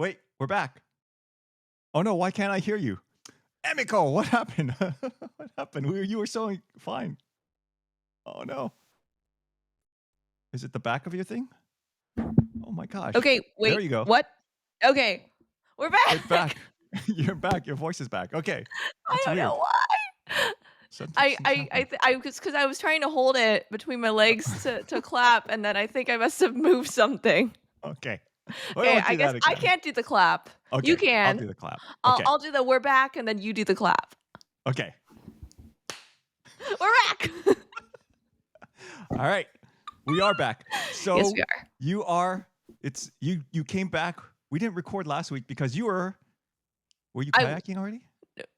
Wait, we're back. Oh no, why can't I hear you? Emiko, what happened? What happened? You were so fine. Oh no. Is it the back of your thing? Oh my gosh. Okay, There wait, you go. what? Okay, we're It's back. back. You're back. Your voice is back. Okay. I That's don't know weird. why. Sometimes things happen. I because I was trying to hold it between my legs to clap, and then I think I must have moved something. Okay. We Okay, won't I do guess that I again. can't do the clap. You Okay. I'll can. do the clap. I'll Okay. I'll do the we're back, and then you do the clap. Okay. We're back. All right. We are back. Yes, So we are. you came back. We didn't record last week because were you I kayaking already?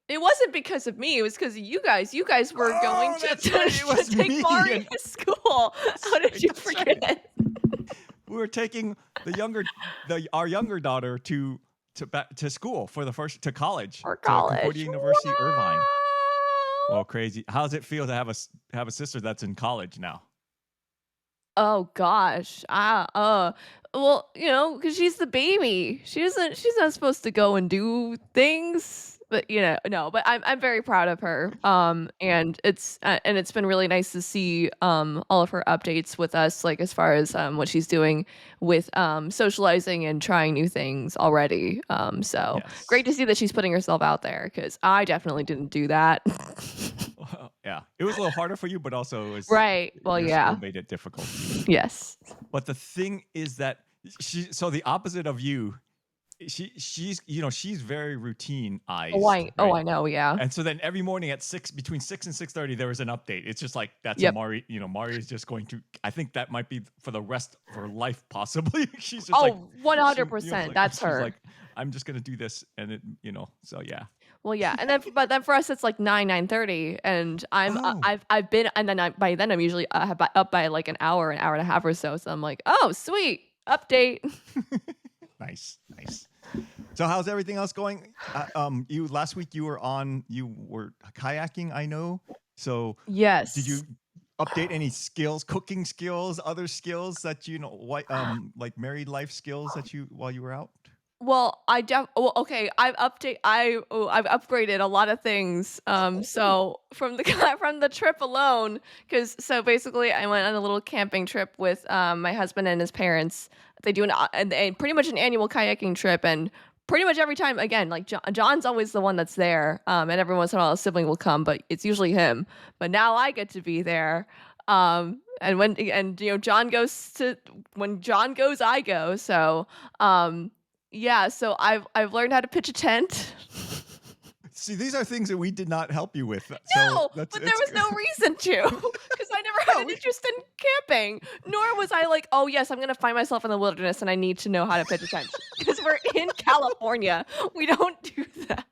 It wasn't because of me. It was because of you guys. You guys were going Oh, to, that's right. It to was take me. Mari And to school. that's How did right. you That's right. forget? We were taking our younger daughter to school for the first to college For to Concordia college. University, Irvine. Wow. Well, crazy. How does it feel to have a sister that's in college now? Oh gosh. Well, because she's the baby. She's not supposed to go and do things. But no, but I'm very proud of her. And it's been really nice to see all of her updates with us, like as far as what she's doing with socializing and trying new things already. So great Yes. to see that she's putting herself out there, because I definitely didn't do that. Well, yeah. It was a little harder for you, but also Right. Well, your school yeah. made it difficult. Yes. But the thing is that so the opposite of you, she's very routinized, Oh, right? I know. Yeah. And so then every morning at between 6 and 6:30, there was an update. It's just like that's a Yep. Mari is just going to. I think that might be for the rest of her life, possibly. She's just like Oh, it's 100%. like That's she's her. like I'm just gonna do this, and so yeah. Well, yeah, and then but then for us it's like 9:30, and Oh, I've been, and then by then I'm usually up by like an hour and a half or so. So I'm like, oh, sweet update. nice, nice. So how's everything else going? You last week you were kayaking, I know. So did Yes. you update any skills, cooking skills, other skills that what like married life skills that you while you were out? Well, okay, I've upgraded a lot of things. So from the from the trip alone, because so basically I went on a little camping trip with my husband and his parents. They do pretty much an annual kayaking trip, and pretty much every time, again, like John's always the one that's there, and every once in a while a sibling will come, but it's usually him. But now I get to be there. And John goes to when John goes, I go. So yeah, so I've learned how to pitch a tent. See, these are things that we did not help you with. So No, that's but there it's was no reason to, because I never had no, an interest in camping. Nor was I like, oh yes, I'm gonna find myself in the wilderness and I need to know how to pitch a tent. Because we're in California, we don't do that.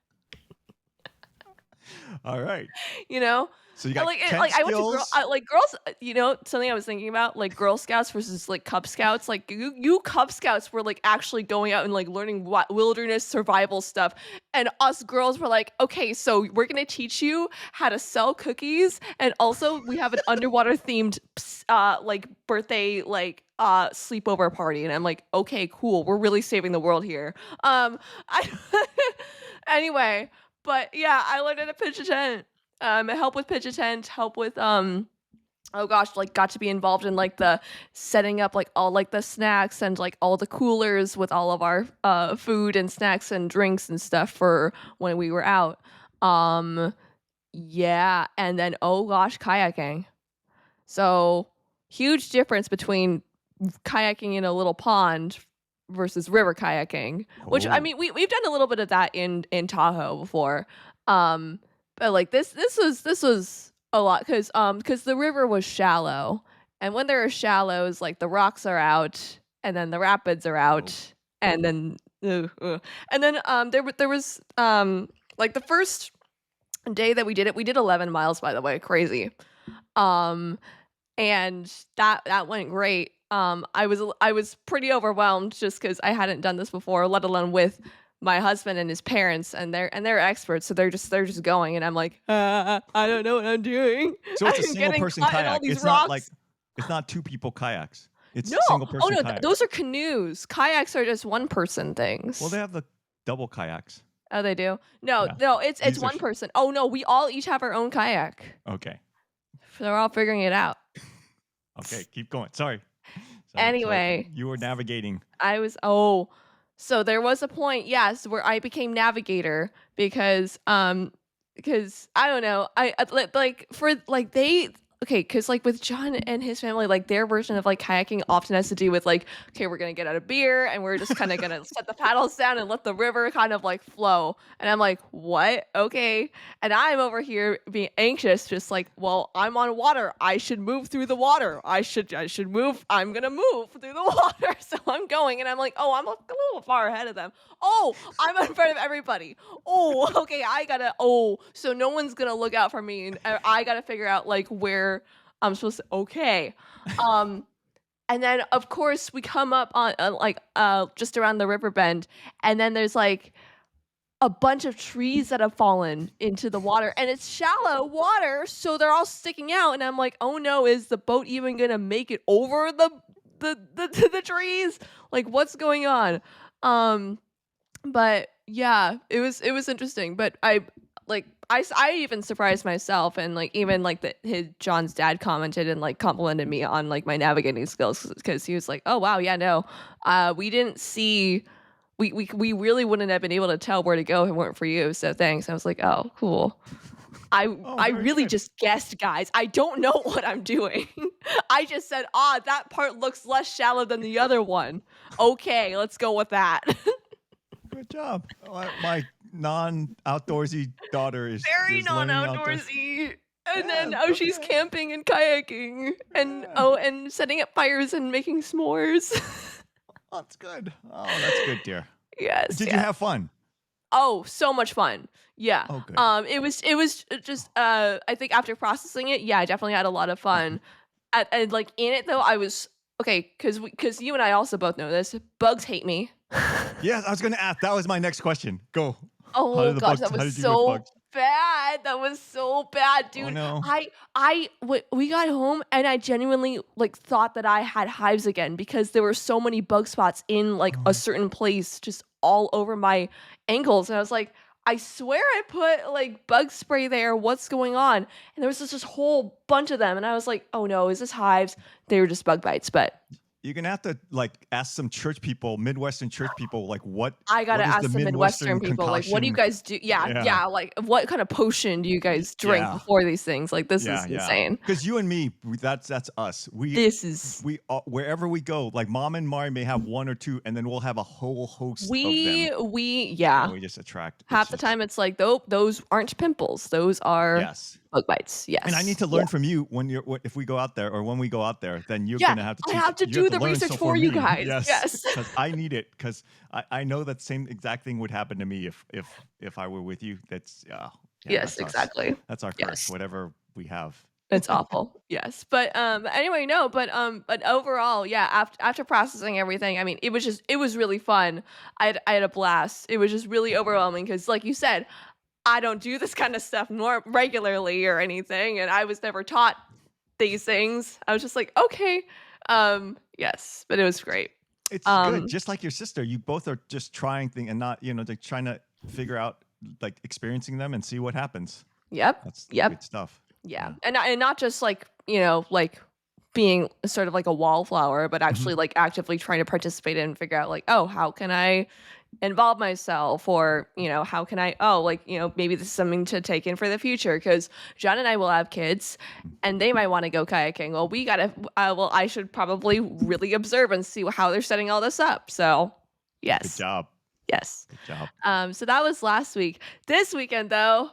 all right. You know, So you got tent like I went to skills. girls. Something I was thinking about, like Girl Scouts versus like Cub Scouts. Like you Cub Scouts were like actually going out and like learning what wilderness survival stuff, and us girls were like, okay, so we're gonna teach you how to sell cookies, and also we have an underwater themed like birthday sleepover party. And I'm like, okay, cool, we're really saving the world here. I anyway, but yeah, I learned how to pitch a tent. Help with pitch a tent, help with oh gosh, like got to be involved in like the setting up like all like the snacks and like all the coolers with all of our food and snacks and drinks and stuff for when we were out. Um yeah, and then oh gosh, kayaking. So huge difference between kayaking in a little pond versus river kayaking, which I Oh, mean we've done a little bit of that in Tahoe before. Um but like this was a lot, cuz the river was shallow, and when there are shallows, like the rocks are out and then the rapids are oh, out, and then and then there was like the first day that we did 11 miles, by the way, crazy. Um and that went great. I was pretty overwhelmed just because I hadn't done this before, let alone with my husband and his parents, and they're experts, so they're just going, and I'm like, I don't know what I'm doing. so it's a I'm single getting person caught in all kayak. these rocks. It's not two people kayaks. It's No. single Oh person no, kayaks. those are canoes. Kayaks are just one person Well, things. they have the double kayaks. Oh, they do? No, Yeah. no, it's These are one person. Oh no, we all each have our own kayak. okay. So we're all figuring it out. Okay, keep going. Sorry. Sorry. So Anyway, you were navigating. I was so there was a point, yes, where I became navigator because I don't know, like for like they okay, because like with John and his family, like their version of like kayaking often has to do with like, okay, we're gonna get out a beer and we're just kind of gonna set the paddles down and let the river kind of like flow. And I'm like, what? Okay. And I'm over here being anxious, just like, well, I'm on water. I should move through the water. I should move. I'm gonna move through the water. So I'm going and I'm like, oh, I'm a little far ahead of them. Oh, I'm in front of everybody. Oh, okay, so no one's gonna look out for me, and I gotta figure out like where I'm supposed to. Okay, um, and then of course we come up on like just around the river bend, and then there's like a bunch of trees that have fallen into the water, and it's shallow water, so they're all sticking out, and I'm like, oh no, is the boat even gonna make it over the trees? Like, what's going on? Um, but yeah, it was interesting. But I even surprised myself, and like even like his John's dad commented and like complimented me on like my navigating skills because he was like, oh wow, yeah, no, we didn't see. We really wouldn't have been able to tell where to go if it weren't for you. So thanks. I was like, oh, cool. I Oh, I very really good. just guessed, guys. I don't know what I'm doing. I just said, that part looks less shallow than the other one. Okay, let's go with that. Good job. My non-outdoorsy daughter Very is learning outdoors. non-outdoorsy. And then Yeah. she's Okay. camping and kayaking and Yeah. and setting up fires and making s'mores. Oh, that's good. Oh, that's good, dear. Yes, Did you yes. have fun? Oh, so much fun. Yeah. Oh, good. It was just I think after processing it, yeah, I definitely had a lot of Mhm. fun. And like in it though, I was okay because you and I also both know this. Bugs hate me. Yes, I was going to ask. That was my next question. Go. How Oh did the gosh, bugs? that How was did you do with so bugs? bad. That was so bad, Oh dude. no. We got home and I genuinely like thought that I had hives again because there were so many bug spots in like a Oh. certain place just all over my ankles. And I was like, I swear I put like bug spray there. What's going on? And there was just this whole bunch of them. And I was like, oh no, is this hives? They were just bug bites. But You're gonna have to like ask some church people, Midwestern church people, like I gotta what is ask the some Midwestern Midwestern people, like, what do you concoction? guys do? Yeah, Yeah. yeah, like, what kind of potion do you guys drink Yeah. before these things? Like, this Yeah, is yeah. insane. Because you and me, that's us. This is Wherever we go, like Mom and Mari may have one or two, and then we'll have a whole host of them, and yeah. we just attract. It's Half the just time it's like, those aren't pimples. Those are yes. bug bites. And I need Yes. to Yeah. learn from you if we go out there or when we go out there. Then you're Yeah. gonna have to I teach. have to You have do to the learn. research So for for you me, guys. yes, Yes. because I need it. Because I know that same exact thing would happen to me if I were with you. That's yeah, Yes, that's us. exactly. That's our curse. Yes. Whatever we have. It's awful. Yes. But anyway, no, but overall, yeah, after processing everything, I mean, it was really fun. I had a blast. It was just really overwhelming cuz like you said, I don't do this kind of stuff nor regularly or anything and I was never taught these things. I was just like, "Okay." Yes, but it was great. It's good. Um Just like your sister, you both are just trying things and not like trying to figure out like experiencing them and see what happens. yep. That's Yep. good stuff. Yeah. Yeah. And not just like, like being sort of like a wallflower, but Mhm. actually like actively trying to participate in and figure out like, oh, how can I involve myself or, how can I like, maybe this is something to take in for the future because John and I will have kids and they might want to go kayaking. Well, I should probably really observe and see how they're setting all this up. So, Good yes. job. Yes. Good job. So that was last week. This weekend though,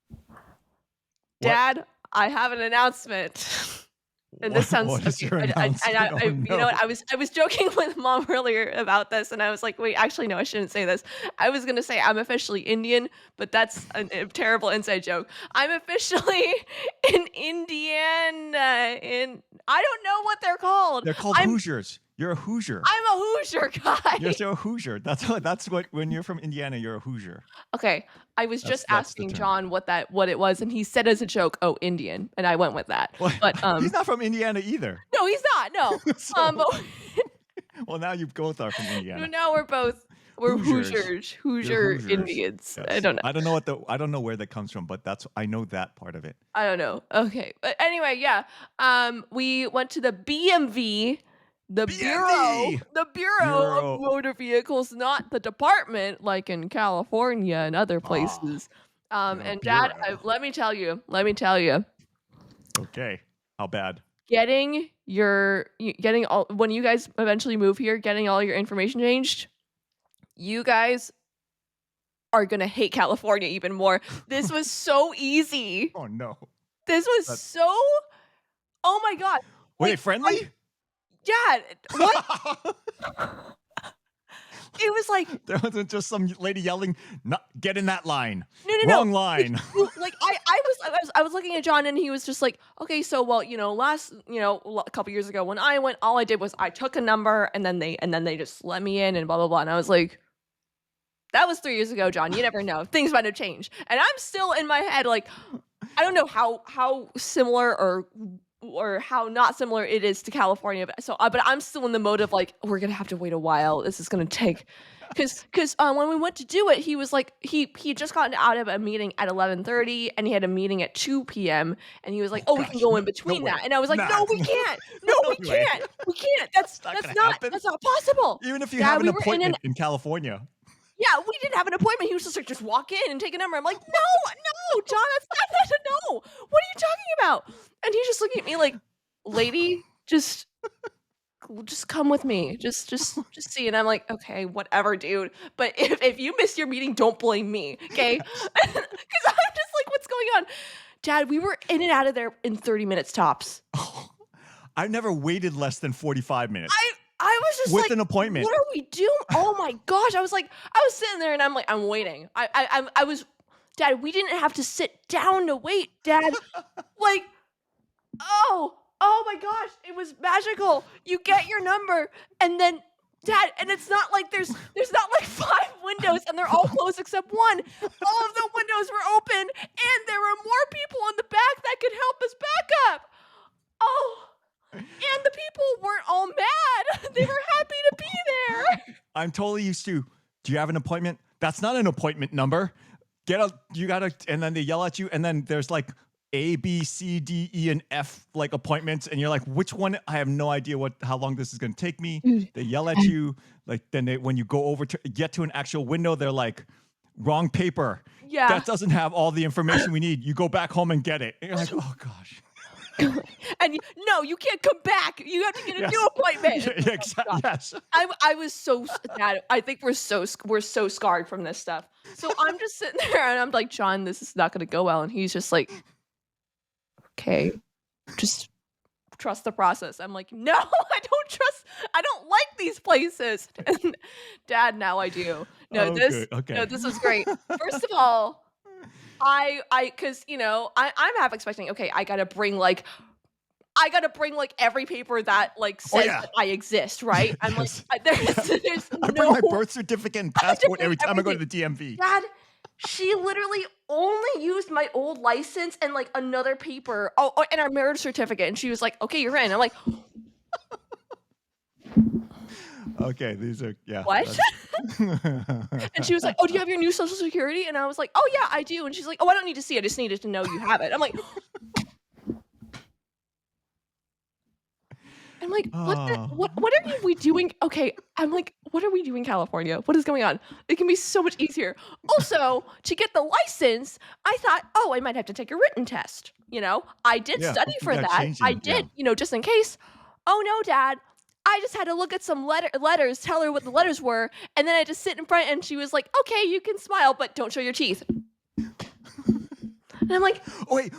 What? Dad, I have an announcement. And this sounds What is okay. your announcement? Oh You know no. what? I was joking with Mom earlier about this, and I was like, wait, actually, no, I shouldn't say this. I was gonna say I'm officially Indian, but that's a terrible inside joke. I'm officially in Indiana. In I don't know what they're called. They're called I'm Hoosiers. You're a Hoosier. I'm a Hoosier guy. You're a Hoosier. That's what when you're from Indiana, you're a Hoosier. Okay, I was just That's the asking term. John what it was, and he said as a joke, "Oh, Indian," and I went with that. Well, But he's not from Indiana either. no, he's not. No. So, But well, now you both are from no, Indiana. now we're Hoosiers. Hoosier Hoosiers. Indians. Yes. I don't know. I don't know where that comes from, but I know that part of it. I don't know. Okay, but anyway, yeah. We went to the BMV, the BMV! Bureau Bureau. of Motor Vehicles, not the department like in California and other places. And Dad, Bureau. let me tell you, Okay. How bad? getting all when you guys eventually move here, getting all your information changed, you guys are gonna hate California even more. This was so easy. Oh no. This was so. Oh my god. Were they Like, friendly? Dad, what? It was like There wasn't just some lady yelling, "Not get in that line." no. Wrong line. Like I was looking at John and he was just like, okay, so well, a couple years ago when I went, all I did was I took a number and then they just let me in and blah blah blah. And I was like, that was 3 years ago, John. You never know. Things might have changed. And I'm still in my head like, I don't know how similar or how not similar it is to California, but I'm still in the mode of like, we're gonna have to wait a while. This is gonna take, because when we went to do it, he was like, he had just gotten out of a meeting at 11:30, and he had a meeting at 2 p.m. and he was like, we can go in between that, and I was like, no, we can't, we can't. That's not possible. Even if you Yeah, have an we were appointment in California. Yeah, we didn't have an appointment. He was just like, just walk in and take a number. I'm like, no, John, that's no. What are you talking about? And he's just looking at me like, lady, just come with me. Just see. And I'm like, okay, whatever, dude. But if you miss your meeting, don't blame me, okay? Because I'm just like, what's going on? Dad, we were in and out of there in 30 minutes tops. I've never waited less than 45 minutes. I was just with like, an appointment. What are we doing? Oh my gosh. I was sitting there and I'm like, I'm waiting. I was, Dad, we didn't have to sit down to wait, Dad. Like, oh my gosh. It was magical. You get your number and then, Dad, and it's not like there's not like 5 windows and they're all closed except one. All of the windows were open and there were more people in the back that could help us back up. Oh. And the people weren't all mad. They were happy to be there. I'm totally used to, do you have an appointment? That's not an appointment number. You gotta, and then they yell at you, and then there's like A, B, C, D, E, and F like appointments, and you're like, which one? I have no idea how long this is gonna take me. They yell at you, like then when you go over to get to an actual window, they're like, wrong paper. Yeah. That doesn't have all the information we need. You go back home and get it. And you're like, oh gosh. And no, you can't come back. You have to get a new appointment. Yeah, exactly. Yes. I was so sad. I think we're so scarred from this stuff. So I'm just sitting there and I'm like, John, this is not going to go well. And he's just like, okay, just trust the process. I'm like, no, I don't like these places. And Dad, now I do. No, this was great. First of all, cause I'm half expecting, okay, I gotta bring like every paper that like says that I exist, right? I'm like, there's I bring my birth certificate and passport every time I go to the DMV. Dad, she literally only used my old license and like another paper, and our marriage certificate, and she was like, okay, you're in. I'm like, okay, these are what? And she was like, oh, do you have your new social security? And I was like, oh yeah, I do. And she's like, oh, I don't need to see it. I just needed to know you have it. I'm like, what are we doing? Okay, I'm like, what are we doing, California? What is going on? It can be so much easier. Also, to get the license, I thought, oh, I might have to take a written test. I did study for that. I did, just in case. Oh no, Dad. I just had to look at some letters, tell her what the letters were, and then I just sit in front, and she was like, okay, you can smile, but don't show your teeth. And I'm like, wait.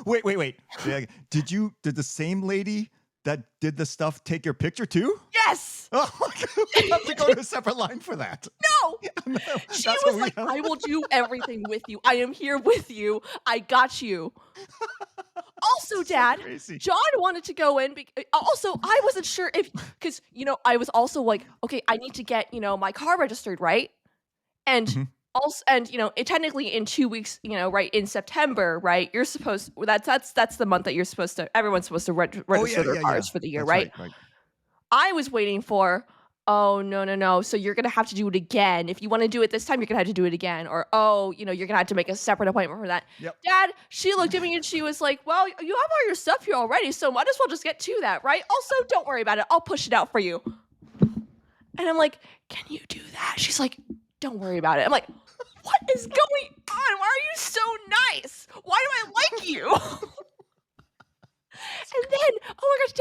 Did the same lady that did the stuff take your picture too? Yes. Oh, you have to go to a separate line for that. No. She was like, I will do everything with you. I am here with you. I got you. also, Dad, Crazy. John wanted to go in. Also, I wasn't sure because I was also like, okay, I need to get my car registered, right? And Mhm. also, and technically in 2 weeks, right in September, right? You're supposed that's the month that you're supposed to. Everyone's supposed to Oh register yeah, their yeah, yeah. cars for the year, That's right? right, right. I was waiting for, oh, no, no, no. So you're going to have to do it again. If you want to do it this time, you're going to have to do it again. Or, oh, you're going to have to make a separate appointment for that. Yep. Dad, she looked at me and she was like, well, you have all your stuff here already. So might as well just get to that, right? Also, don't worry about it. I'll push it out for you. And I'm like, can you do that? She's like, don't worry about it. I'm like, what is going on? Why are you so nice? Why do I like you? And then, oh my gosh,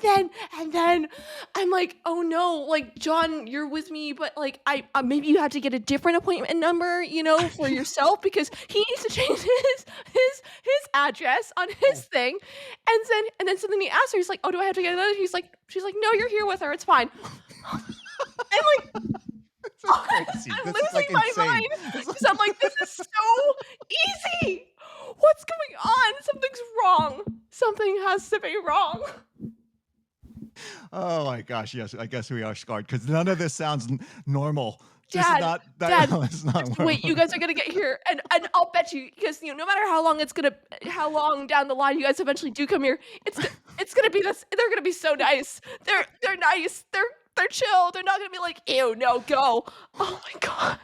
Dad, and then, I'm like, oh no, like John, you're with me, but like I maybe you have to get a different appointment number, for yourself because he needs to change his address on his Oh, thing, and then something he asked her, he's like, oh, do I have to get another? She's like, no, you're here with her, it's fine. I'm like, this is crazy. I'm This is like losing my insane. mind because I'm like, this is so easy. What's going on? Something's wrong. Something has to be wrong. Oh my gosh, yes, I guess we are scarred because none of this sounds normal. This is Dad, not that. Dad, It's not just normal. wait. You guys are gonna get here, and I'll bet you because no matter how long down the line you guys eventually do come here, it's gonna be this. They're gonna be so nice. They're nice. They're chill. They're not gonna be like, ew, no, go. Oh my god.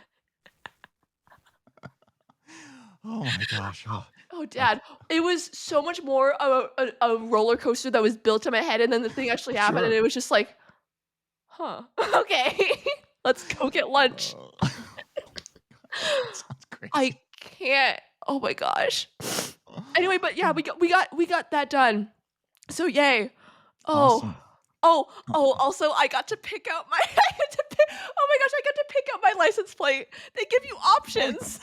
Oh my gosh. Oh, Oh, Dad, it was so much more of a roller coaster that was built in my head, and then the thing actually happened, and sure. it was just like, huh, okay, let's go get lunch. That sounds I crazy. can't. Oh my gosh. Anyway, but yeah, we got that done. So yay. Oh. Awesome. Oh, also I got to pick out my oh my gosh, I got to pick out my license plate. They give you Oh, options.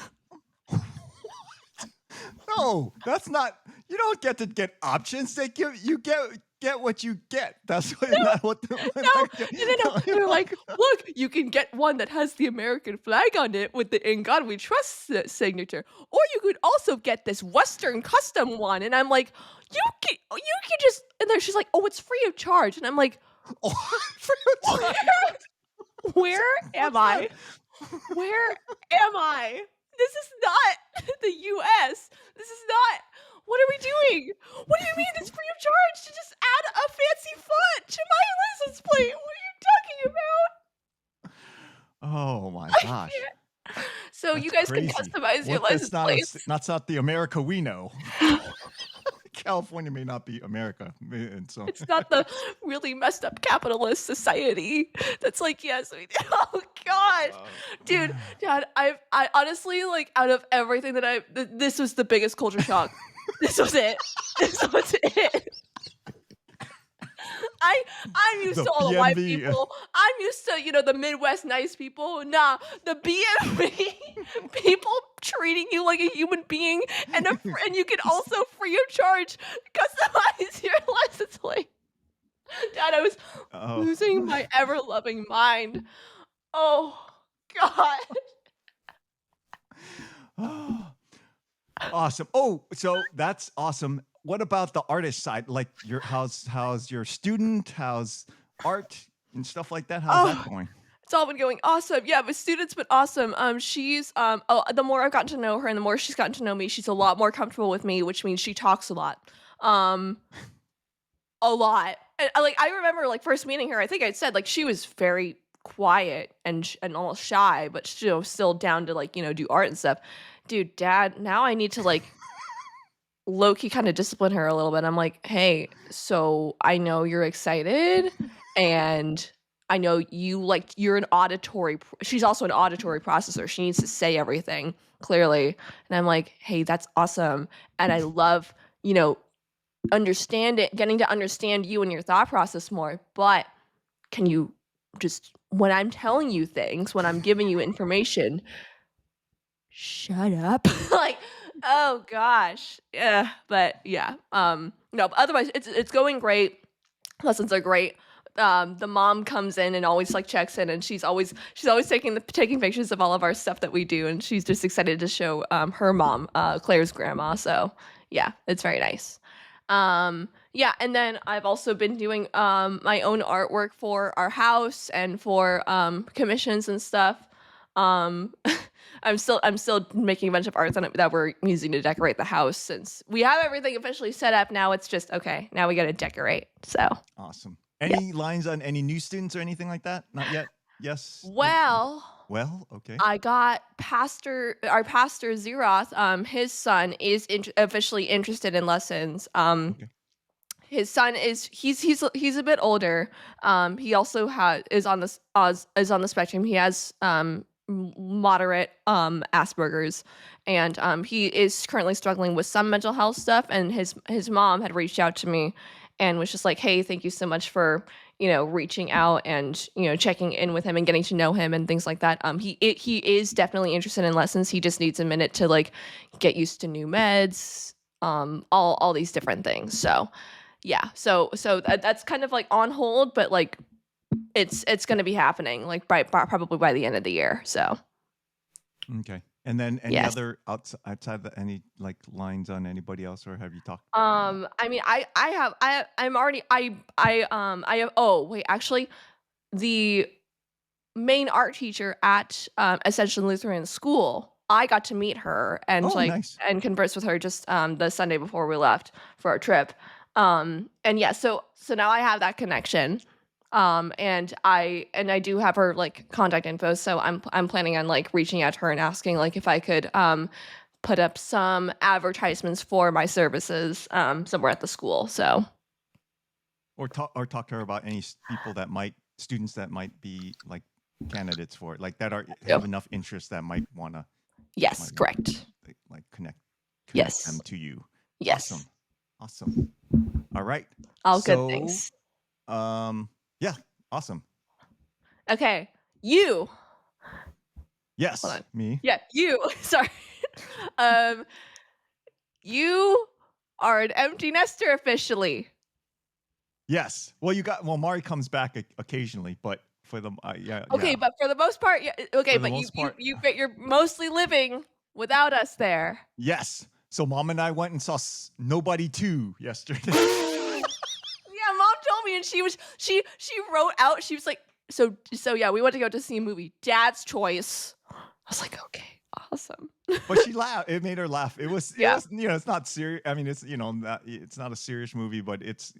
no, that's not. You don't get to get options. They give you get what you get. That's what, not what. No. They're like, look, you can get one that has the American flag on it with the "In God We Trust" signature, or you could also get this Western custom one. And I'm like, you can just. And then she's like, oh, it's free of charge. And I'm like, Oh, where am I? Where am I? This is not the U.S. This is not. What are we doing? What do you mean it's free of charge to just add a fancy font to my license plate? What are you talking about? oh my I gosh, can't. So you that's guys can crazy. customize your What? license plates. That's not the America we know. California may not be America, and so It's not the really messed up capitalist society that's like, yes, we do. Oh gosh, dude, Dad, I honestly like out of everything that this was the biggest culture shock. This was it. This was it. I'm used the to all the white BMV. people. I'm used to the Midwest nice people. Nah, the BMV people treating you like a human being, and you can also free of charge customize your license plate. Dad, I was Oh. losing my ever loving mind. Oh God. Awesome. Oh, so that's awesome. What about the artist side? Like how's your student? How's art and stuff like that? How's that Oh, going? it's all been going awesome. Yeah, my student's been awesome. She's the more I've gotten to know her and the more she's gotten to know me, she's a lot more comfortable with me, which means she talks a lot. Um, a lot. And like I remember like first meeting her, I think I said like she was very quiet and almost shy, but still down to like, do art and stuff. Dude, Dad, now I need to like low key kind of discipline her a little bit. I'm like, hey, so I know you're excited and I know you're an she's also an auditory processor. She needs to say everything clearly. And I'm like, hey, that's awesome. And I love, getting to understand you and your thought process more. But can you just, when I'm telling you things, when I'm giving you information, shut up? Like, oh gosh. Yeah. But yeah. No, but otherwise it's going great. Lessons are great. The mom comes in and always like checks in, and she's always taking pictures of all of our stuff that we do, and she's just excited to show her mom, Claire's grandma. So Yeah, it's very nice. Yeah, and then I've also been doing my own artwork for our house and for commissions and stuff. Um I'm still making a bunch of arts on it that we're using to decorate the house since we have everything officially set up. Now it's just okay, now we got to decorate. So, Awesome. yeah. Any lines on any new students or anything like that? Not yet. Yes. Well, Well. Okay. I got our pastor Zeroth, his son is officially interested in lessons. Okay. His son he's a bit older. He also is on the spectrum. He has moderate Asperger's, and he is currently struggling with some mental health stuff. And his mom had reached out to me and was just like, "Hey, thank you so much for reaching out and checking in with him and getting to know him and things like that." He is definitely interested in lessons. He just needs a minute to like get used to new meds, all these different things. So yeah, so that's kind of like on hold, but like it's going to be happening like probably by the end of the year. So Okay. And then any yes. other outside the any like lines on anybody else, or have you talked? I mean, I'm already I have. Oh wait, actually, the main art teacher at Ascension Lutheran School, I got to meet her and Oh, like nice. and converse with her just the Sunday before we left for our trip. And yeah, so now I have that connection. And I do have her like contact info, so I'm planning on like reaching out to her and asking like if I could put up some advertisements for my services somewhere at the school. So Or talk to her about any people that might students that might be like candidates for it, like that are yeah. have enough interest that might wanna Yes, might want correct. like connect them Yes. to you. Yes. Awesome. Awesome. All right. All good So things. yeah, awesome. Okay. You. Hold Yes, on. me. Yeah, you. Sorry. um you are an empty nester officially. Yes. Well, Mari comes back occasionally, but for the yeah, Okay, yeah. but for the most part, yeah, okay, For the but you most you part, you but you're mostly living without us there. yes. So mom and I went and saw Nobody 2 yesterday. Yeah, mom told me, and she wrote out. She was like, so yeah, we went to go to see a movie, Dad's Choice. I was like, okay, awesome. But she laughed. It made her laugh. Yeah. It's not serious. I mean, it's not a serious movie, but it was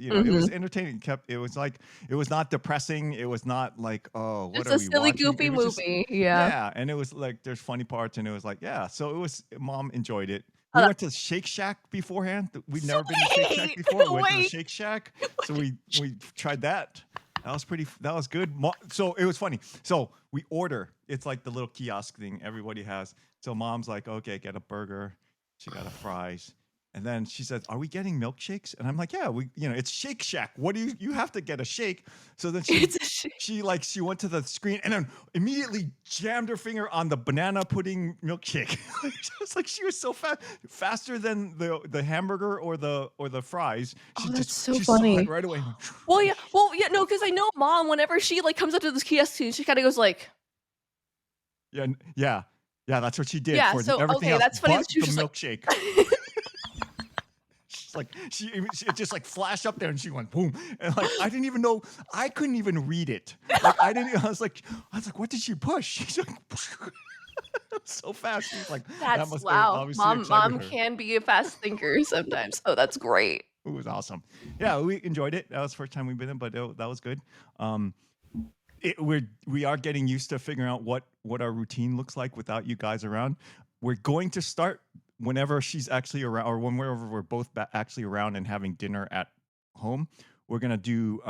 Mhm. entertaining. It was like, it was not depressing. It was not like, oh, what It's are a we silly, watching? goofy It was just, movie. Yeah. yeah. And it was like, there's funny parts, and it was like, yeah. So mom enjoyed it. We Uh, went to Shake Shack beforehand. We'd so never been to Shake Shack wait, before. We went to the wait, Shake Shack. So wait. we tried that. That was good. So it was funny. So we order. It's like the little kiosk thing everybody has. So mom's like, okay, get a burger. She got a fries. And then she says, "Are we getting milkshakes?" And I'm like, "Yeah, it's Shake Shack. What do you have to get a shake?" So then It's a sh- she went to the screen and then immediately jammed her finger on the banana pudding milkshake. Just like she was so fast, faster than the hamburger or the fries. Oh, that's so She saw it funny. right away. And went, Well, yeah, no, because I know mom. Whenever she like comes up to this kiosk, she kind of goes like, yeah, yeah, yeah. That's what she did yeah. for So everything okay, else that's funny but that she the was just like, milkshake. She's like, it just like flashed up there and she went boom. And like, I didn't even know, I couldn't even read it. Like, I was like, what did she push? She's like, so fast. She's like, that's it was wow. obviously excited Mom her. can be a fast thinker sometimes. Oh, that's great. It was awesome. Yeah, we enjoyed it. That was the first time we've been in, but that was good. Um, we are getting used to figuring out what our routine looks like without you guys around. We're going to start whenever she's actually around, or whenever we're both actually around and having dinner at home. We're gonna do,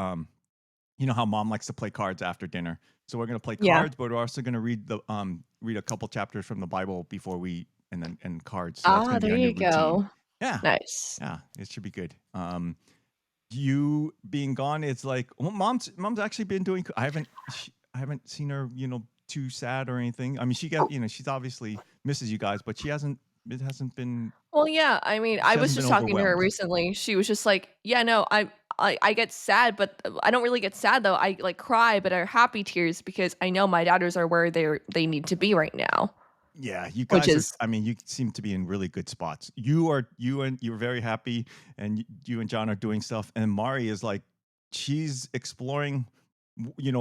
you know how mom likes to play cards after dinner. So we're gonna play Yeah. cards, but we're also gonna read a couple chapters from the Bible before we and cards. So that's Ah, gonna be there our new you routine. go. Yeah, Nice. yeah, it should be good. You being gone, it's like, well, mom's actually been doing. I haven't seen her, too sad or anything. I mean, she's obviously misses you guys, but she hasn't. It hasn't been. Well, yeah. I mean, I She was hasn't been just talking to her overwhelmed. recently. She was just like, "Yeah, no, I get sad, but I don't really get sad though. I cry, but are happy tears because I know my daughters are where they need to be right now." Yeah, you which guys are. is I mean, you seem to be in really good spots. You're very happy, and you and John are doing stuff. And Mari is like, she's exploring,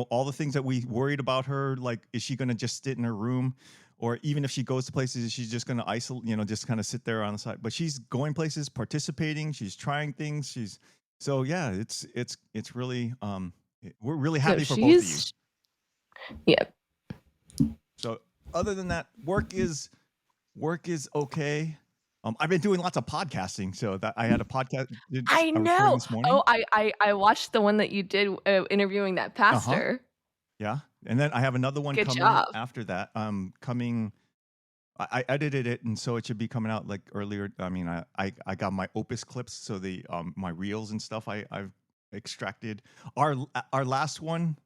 all the things that we worried about her. Like, is she going to just sit in her room, or even if she goes to places, is she just going to isolate? Just kind of sit there on the side. But she's going places, participating. She's trying things. So yeah. It's really we're really no, happy for both of you. she's yeah. So other than that, work is okay. I've been doing lots of podcasting, so that I had a podcast, did I a recording know. this Oh, morning. I watched the one that you did interviewing that Uh huh. pastor. Yeah, and then I have another one Good coming job. after that. Coming. I edited it, and so it should be coming out like earlier. I mean, I got my Opus clips, so the my reels and stuff I've extracted. Our last one,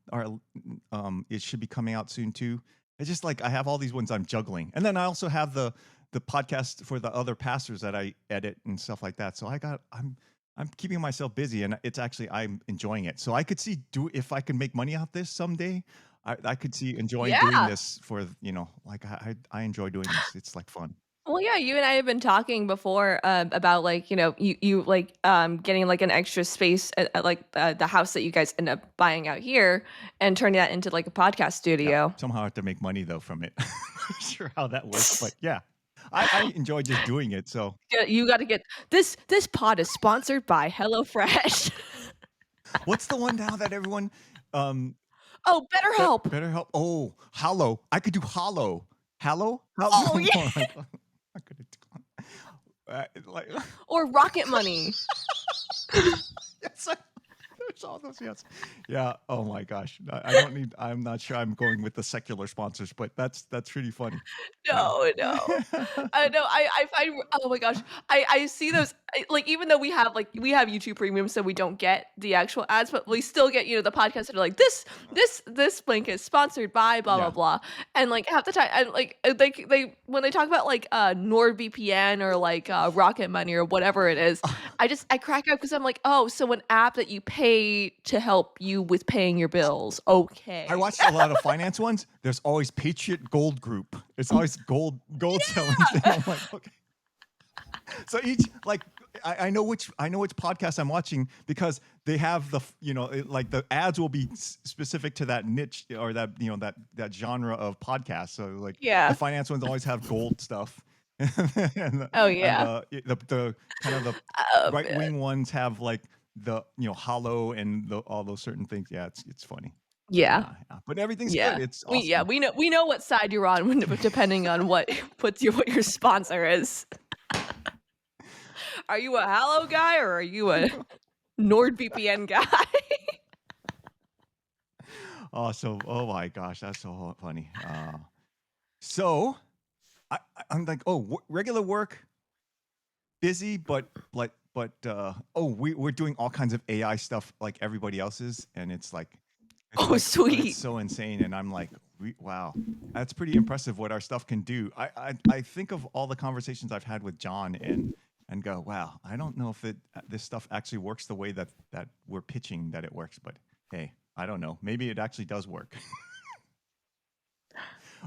it should be coming out soon too. It's just like I have all these ones I'm juggling, and then I also have the podcast for the other pastors that I edit and stuff like that. So I'm keeping myself busy, and it's actually I'm enjoying it. So I could see do if I can make money out this someday. I could see enjoying doing Yeah. this for like I enjoy doing this. It's like fun. Well, yeah, you and I have been talking before about like you like getting like an extra space at like the house that you guys end up buying out here and turning that into like a podcast Yeah, studio. somehow I have to make money though from it. Not sure how that works, but yeah, I enjoy just doing it. So Yeah, you got to get this pod is sponsored by HelloFresh. what's the one now that everyone um Oh, BetterHelp. better help? Oh, Hollow. I could do Hollow. Hollow. Oh yeah, No, I could do like or Rocket Money. yes, there's all those. Yes, yeah. Oh my gosh, I don't need. I'm not sure. I'm going with the secular sponsors, but that's pretty funny. Yeah. No, no. I know. I find. Oh my gosh. I see those. Like even though we have YouTube Premium, so we don't get the actual ads, but we still get the podcasts that are like this link is sponsored by blah blah Yeah. blah, and like half the time, and like they when they talk about like NordVPN or like Rocket Money or whatever it is, I crack up because I'm like, oh, so an app that you pay to help you with paying your bills. I Okay. watched a lot of finance ones. There's always Patriot Gold Group. It's always gold selling thing. I'm like, okay. So each like I know which podcast I'm watching because they have like the ads will be specific to that niche or that that genre of podcast. So like the Yeah. finance ones always have gold stuff, and Oh and yeah. the kind of the Oh right man. wing ones have like the hollow and all those certain things. Yeah, it's funny. Yeah. Yeah, but everything's good. Yeah. It's Yeah, awesome. we know what side you're on depending on what what your sponsor is. Are you a Hallow guy or are you a NordVPN guy? Oh my gosh, that's so funny. So I'm like, oh, regular work, busy, but we're doing all kinds of AI stuff like everybody else is, and Oh, it's sweet. so insane, and I'm like, wow, that's pretty impressive what our stuff can do. I think of all the conversations I've had with John and go, wow, I don't know if this stuff actually works the way that we're pitching that it works, but hey, I don't know, maybe it actually does work.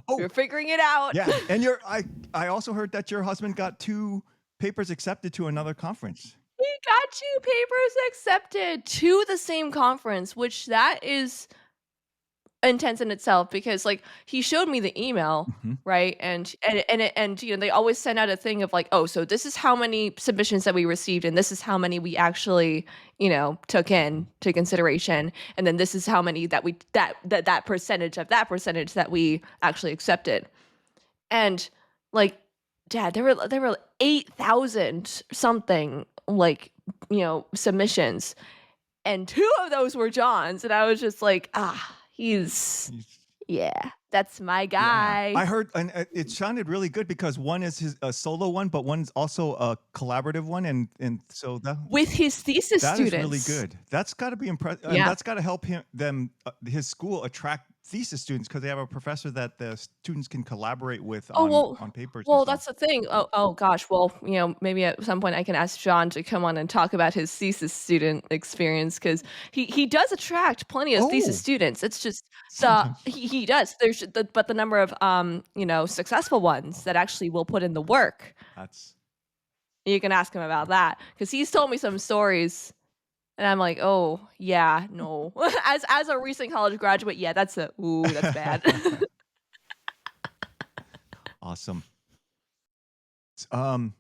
Oh, You're figuring it out. yeah, and I also heard that your husband got 2 papers accepted to another conference. We got 2 papers accepted to the same conference, which that is intense in itself because like he showed me the email, Mhm. right? And they always send out a thing of like, oh, so this is how many submissions that we received and this is how many we actually took in to consideration, and then this is how many that we that percentage of that percentage that we actually accepted. And like, dad, there were 8,000 something like submissions, and 2 of those were John's, and I was just like, he's He's yeah, that's my Yeah, guy. I heard, and it sounded really good because one is a solo one, but one's also a collaborative one, and so With his thesis that is really students. good. That's got to be impressive, and Yeah. that's got to help them his school attract thesis students because they have a professor that the students can collaborate with Oh, on papers and well, stuff. that's the thing. Oh gosh. Well, maybe at some point I can ask John to come on and talk about his thesis student experience because he does attract plenty of thesis Oh, students. It's just sometimes he does. But the number of successful ones that actually will put in the work. that's You can ask him about that because he's told me some stories, and I'm like, oh yeah, no. As a recent college graduate, yeah, that's bad. awesome. Um,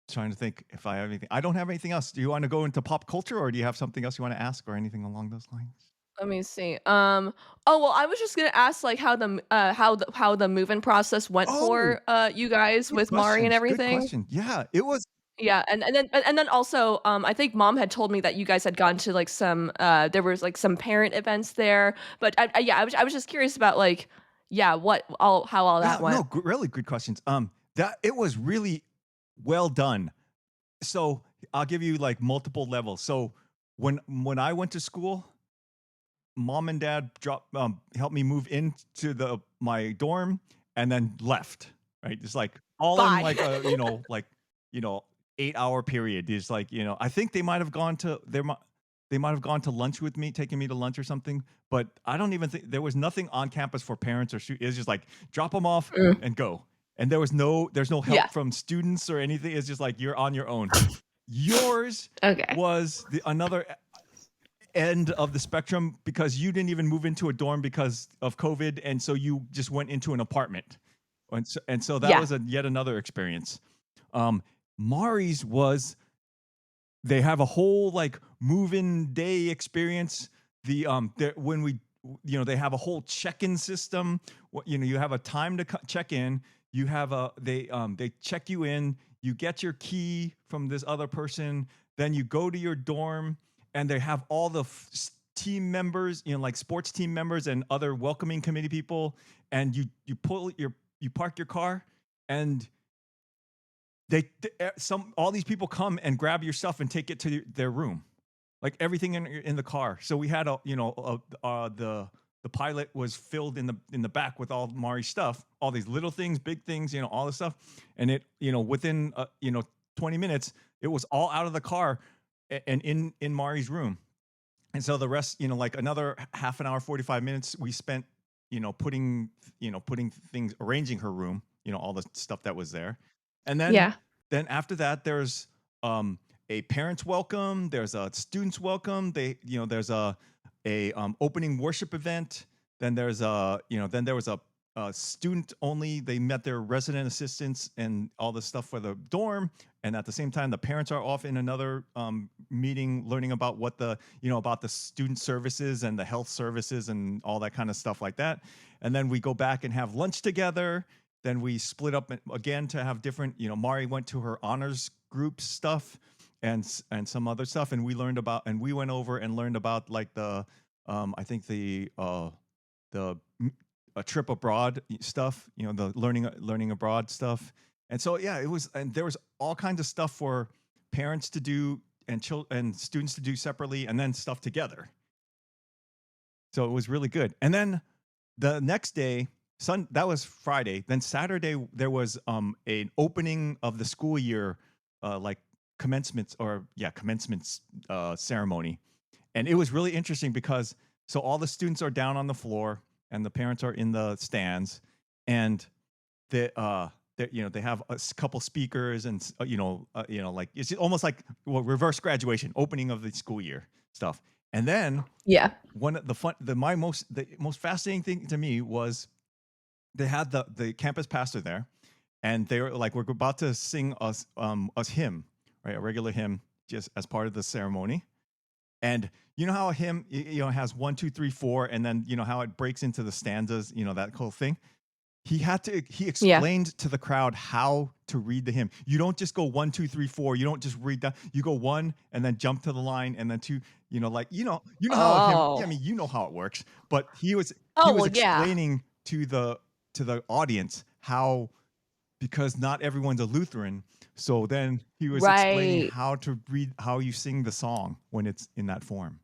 trying to think if I have anything. I don't have anything else. Do you want to go into pop culture, or do you have something else you want to ask, or anything along those lines? Let me see. Oh well, I was just gonna ask like how the move-in process went Oh, for you guys good with Mari and questions. Good everything. question. Yeah, it was. Yeah, and then also I think mom had told me that you guys had gone to like some there was like some parent events there, but yeah, I was just curious about like yeah, what all how all Yeah, that no, went. really good questions. That it was really well done. So I'll give you like multiple levels. So when I went to school, mom and dad helped me move into the my dorm and then left. Right, it's like all in Bye. like a you know 8 hour period. It's like I think they might have gone to they might have gone to lunch with me, taking me to lunch or something. But I don't even think there was nothing on campus for parents or students. It's just like drop them off Mm, and go. And there's no yeah. help from students or anything. It's just like you're on your own. Yours Okay. was the another end of the spectrum because you didn't even move into a dorm because of COVID, and so you just went into an apartment, and so that Yeah. was a yet another experience. Um, Mari's was they have a whole like move-in day experience. When we they have a whole check-in system. You have a time to check in. You have a they check you in. You get your key from this other person. Then you go to your dorm, and they have all the team members, like sports team members and other welcoming committee people. And you park your car, and some all these people come and grab your stuff and take it to their room, like everything in the car. So we had the pilot was filled in the back with all Mari's stuff, all these little things, big things, all this stuff. And it within 20 minutes it was all out of the car and in Mari's room. And so the rest, like another half an hour, 45 minutes we spent putting things, arranging her room, all the stuff that was there. And Yeah. then after that there's a parents welcome, there's a students welcome, there's a opening worship event. Then there's then there was a student only, they met their resident assistants and all the stuff for the dorm. And at the same time the parents are off in another meeting, learning about what about the student services and the health services and all that kind of stuff like that. And then we go back and have lunch together. Then we split up again to have different, Mari went to her honors group stuff and some other stuff. And we went over and learned about like the I think the a trip abroad stuff, the learning abroad stuff. And so yeah, and there was all kinds of stuff for parents to do and students to do separately, and then stuff together. So it was really good. And then the next day, that was Friday. Then Saturday there was an opening of the school year, like commencements ceremony. And it was really interesting because so all the students are down on the floor and the parents are in the stands, and they have couple speakers and like it's almost like reverse graduation, opening of the school year stuff. And then Yeah. one of the most fascinating thing to me was they had the campus pastor there, and they were like, we're about to sing us hymn, right, a regular hymn, just as part of the ceremony. And you know how a hymn has 1 2 3 4, and then how it breaks into the stanzas, that whole thing. He Yeah. explained to the crowd how to read the hymn. You don't just go 1 2 3 4. You don't just read that. You go one and then jump to the line and then two. How a hymn. Yeah, I Oh. mean, you know how it works. But he Oh, was well, yeah. explaining to the audience how, because not everyone's a Lutheran. So then he was explaining Right. how to read, how you sing the song when it's in that form.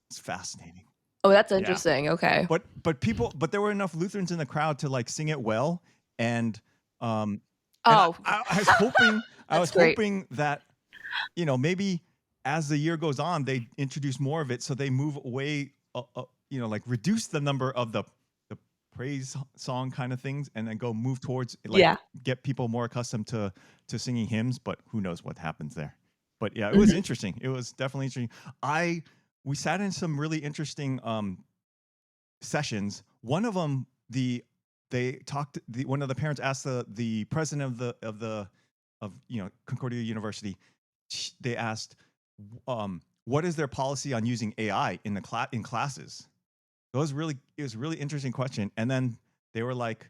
It's fascinating. Oh, that's Yeah. interesting. Okay. But there were enough Lutherans in the crowd to like sing it well, and Oh, I was hoping that's great. that maybe as the year goes on they introduce more of it, so they move away, like reduce the number of the praise song kind of things, and then go move towards like Yeah. get people more accustomed to singing hymns. But who knows what happens there. But yeah, it was interesting. It was definitely interesting. We sat in some really interesting sessions. One of them, one of the parents asked the president of Concordia University. They asked, what is their policy on using AI in classes? It was a really interesting question. And then they were like,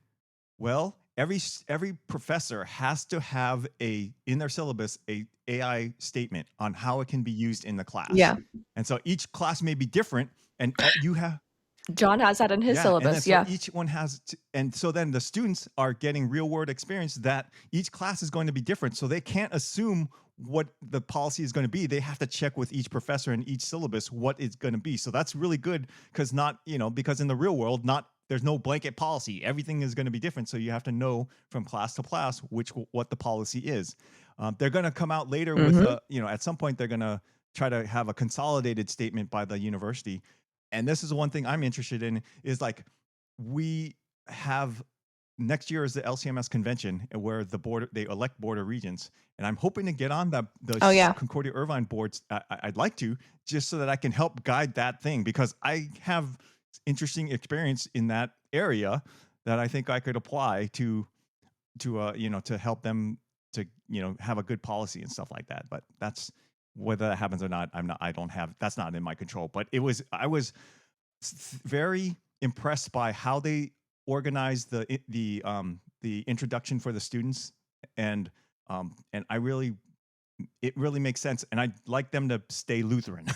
well, every professor has to have in their syllabus a AI statement on how it can be used in the class. Yeah. And so each class may be different, and you have John has that in his syllabus. and then Yeah. so each one has and so then the students are getting real world experience that each class is going to be different, so they can't assume what the policy is going to be. They have to check with each professor in each syllabus what it's going to be. So that's really good, because because in the real world, there's no blanket policy. Everything is going to be different, so you have to know from class to class what the policy is. They're going to come out later with at some point they're going to try to have a consolidated statement by the university. And this is one thing I'm interested in, is like, we have next year is the LCMS convention, where they elect board of regents, and I'm hoping to get on the Concordia Irvine boards. I'd like to, just so that I can help guide that thing, because I have interesting experience in that area that I think I could apply to help them to have a good policy and stuff like that. But that's, whether that happens or not, that's not in my control. But I was very impressed by how they organized the introduction for the students, and it really makes sense, and I'd like them to stay Lutheran.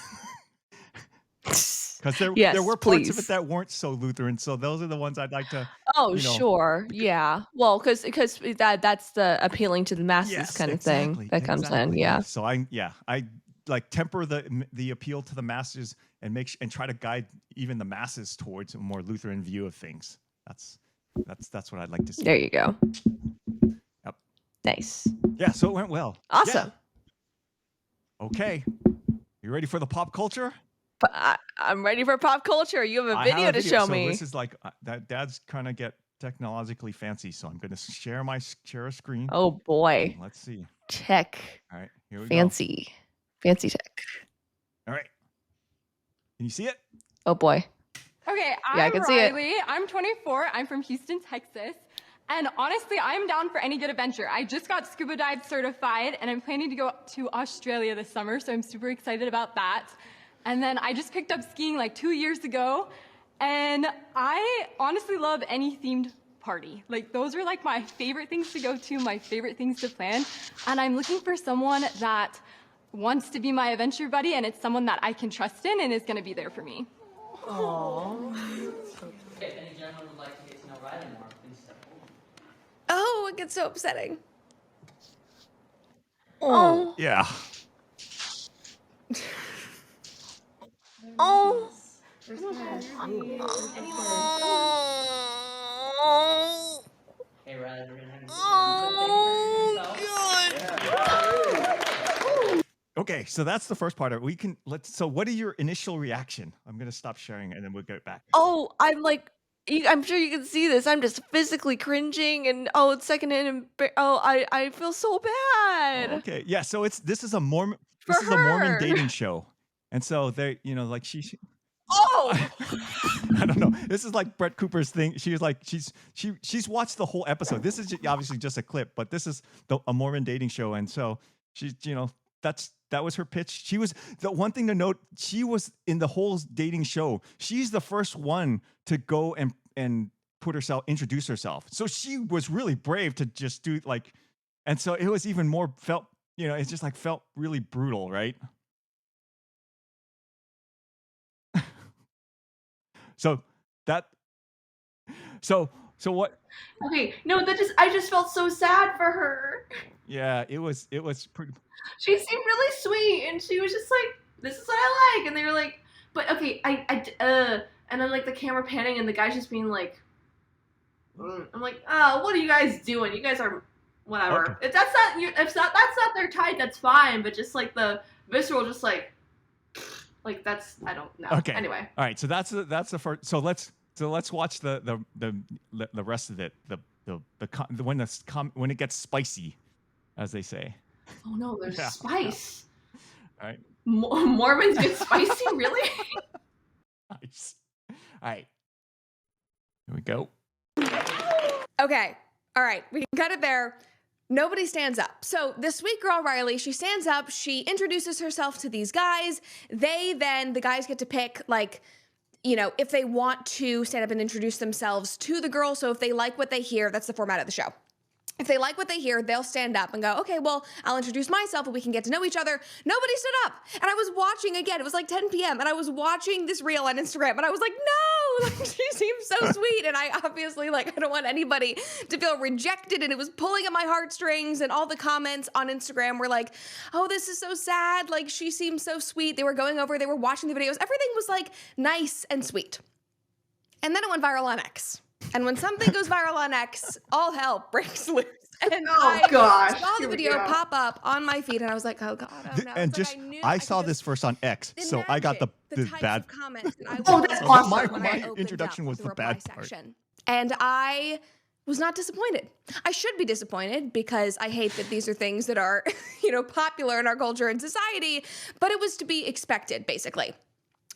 Because there were parts of it that weren't so Lutheran, so those are the ones I'd like to. Oh, sure. Yeah. Well, because that's the appealing to the masses kind of thing that comes in. Yeah. So I like temper the appeal to the masses, and try to guide even the masses towards a more Lutheran view of things. That's what I'd like to see. There you go. Yep. Nice. Yeah. So it went well. Awesome. Yeah. Okay. You ready for the pop culture? I'm ready for pop culture. You have a video to show me. So this is like that. Dad's trying to get technologically fancy, so I'm going to share a screen. Oh boy. Let's see. Tech. All right, here we go. Fancy tech. All right. Can you see it? Oh boy. Okay, I can see it. I'm 24. I'm from Houston, Texas. And honestly, I'm down for any good adventure. I just got scuba dive certified, and I'm planning to go to Australia this summer, so I'm super excited about that. And then I just picked up skiing like 2 years ago, and I honestly love any themed party. Like, those are like my favorite things to go to, my favorite things to plan. And I'm looking for someone that wants to be my adventure buddy, and it's someone that I can trust in and is going to be there for me. Aww. If any gentleman would like to get to know Riley more, please step forward. Oh, it gets so upsetting. Oh. Yeah. Oh. Hey, Riley, we're gonna have you Okay, so that's the first part of it. So what is your initial reaction? I'm going to stop sharing, and then we'll get back. Oh, I'm like, I'm sure you can see this. I'm just physically cringing, and it's secondhand, and I feel so bad. Oh, okay, yeah. So this is a Mormon dating show, and so they, like she. Oh, I don't know. This is like Brett Cooper's thing. She was like, she's watched the whole episode. This is obviously just a clip, but this is a Mormon dating show, and so she's, that was her pitch. She was the one thing to note. She was in the whole dating show. She's the first one to go and introduce herself. So she was really brave to just do and so it was even more it just felt really brutal, right? So what? Okay, no, I just felt so sad for her. Yeah, it was pretty. She seemed really sweet, and she was just like, "This is what I like," and they were like, But okay, and then like the camera panning and the guy's just being like, I'm like, oh, what are you guys doing? You guys are whatever. Okay. If that's not their type, that's fine. But just like the visceral, just like that's I don't know. Okay. Anyway. All right. So that's the first. So let's watch the rest of it. When it gets spicy, as they say. Oh no, there's Yeah. spice. All right. Mormons get spicy, really? Nice. All right. Here we go. Okay. All right. We can cut it there. Nobody stands up. So this sweet girl, Riley, she stands up. She introduces herself to these guys. The guys get to pick, like, you know, if they want to stand up and introduce themselves to the girl. So if they like what they hear, that's the format of the show. If they like what they hear, they'll stand up and go, okay, well, I'll introduce myself and we can get to know each other. Nobody stood up. And I was watching again. It was like 10 p.m. and I was watching this reel on Instagram and I was like, no, like, she seems so sweet. And I obviously, like, I don't want anybody to feel rejected. And it was pulling at my heartstrings, and all the comments on Instagram were like, oh, this is so sad. Like, she seems so sweet. They were going over, they were watching the videos. Everything was like nice and sweet. And then it went viral on X. And when something goes viral on X, all hell breaks loose. And I saw the video pop up on my feed, and I was like, "Oh God, oh no!" And just I saw this first on X, so I got the types bad of comments that I that's awesome. My introduction was the bad part. section, and I was not disappointed. I should be disappointed because I hate that these are things that are, you know, popular in our culture and society, but it was to be expected, basically.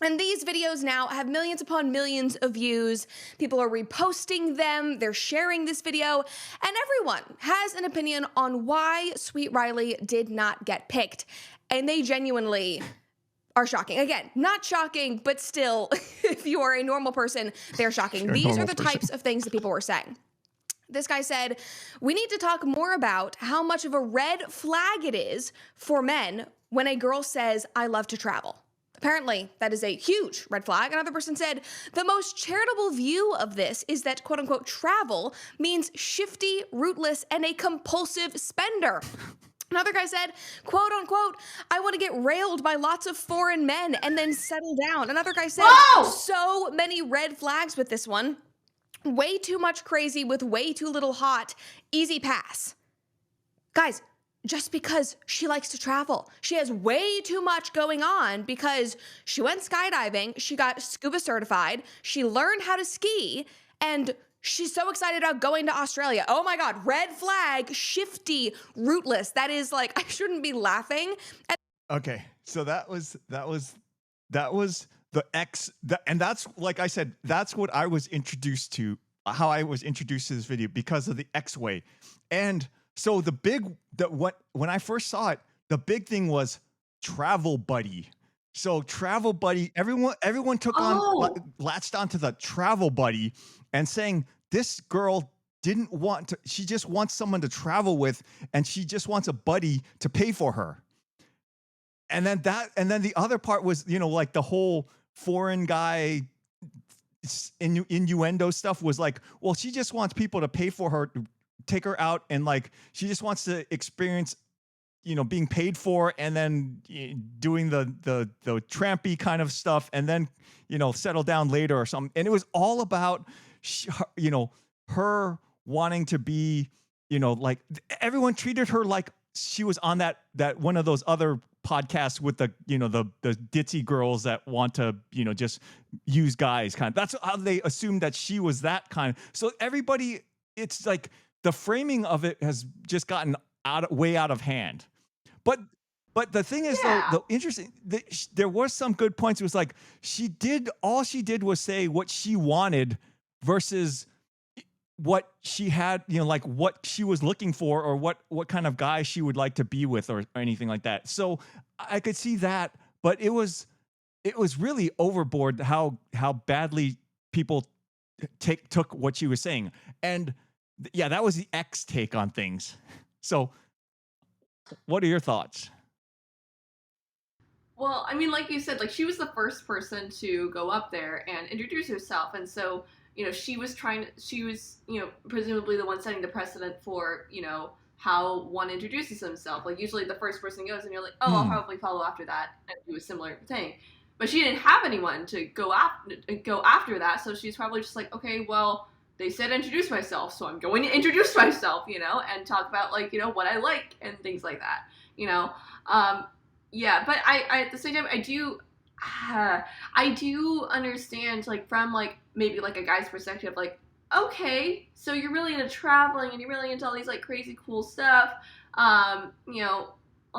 And these videos now have millions upon millions of views. People are reposting them. They're sharing this video. And everyone has an opinion on why Sweet Riley did not get picked. And they genuinely are shocking. Again, not shocking, but still, if you are a normal person, they're shocking. These are the types of things that people were saying. This guy said, we need to talk more about how much of a red flag it is for men when a girl says, I love to travel. Apparently, that is a huge red flag. Another person said, the most charitable view of this is that, quote unquote, travel means shifty, rootless, and a compulsive spender. Another guy said, quote unquote, I want to get railed by lots of foreign men and then settle down. Another guy said, so many red flags with this one. Way too much crazy with way too little hot. Easy pass. Guys, just because she likes to travel. She has way too much going on because she went skydiving, she got scuba certified, she learned how to ski, and she's so excited about going to Australia. Oh my God, red flag, shifty, rootless. That is like, I shouldn't be laughing. Okay, so that was the X, and that's, like I said, that's what I was introduced to, how I was introduced to this video because of the X way. And so when I first saw it, the big thing was travel buddy. So travel buddy, everyone took latched onto the travel buddy and saying this girl didn't want to, she just wants someone to travel with, and she just wants a buddy to pay for her. And then the other part was, you know, like the whole foreign guy innuendo stuff was like, well, she just wants people to pay for her, take her out, and like she just wants to experience, you know, being paid for, and then doing the trampy kind of stuff, and then, you know, settle down later or something. And it was all about you know, her wanting to be, you know, like everyone treated her like she was on that one of those other podcasts with the, you know, the ditzy girls that want to, you know, just use guys kind of. That's how they assumed that she was that kind. So everybody, it's like the framing of it has just gotten way out of hand. But the thing is, though, the interesting, there was some good points. It was like all she did was say what she wanted versus what she had, you know, like what she was looking for, or what kind of guy she would like to be with, or anything like that. So I could see that, but it was really overboard how badly people took what she was saying. And yeah, that was the X take on things. So what are your thoughts? Well, I mean, like you said, like she was the first person to go up there and introduce herself, and so, you know, she was, you know, presumably the one setting the precedent for, you know, how one introduces himself. Like usually the first person goes and you're like, oh, I'll probably follow after that and do a similar thing. but she didn't have anyone to go after that, so she's probably just like, okay, well, they said introduce myself, so I'm going to introduce myself, and talk about like, what I like and things like that, yeah. But I at the same time, I do understand, like, from like maybe like a guy's perspective, like, okay, so you're really into traveling and you're really into all these like crazy cool stuff, all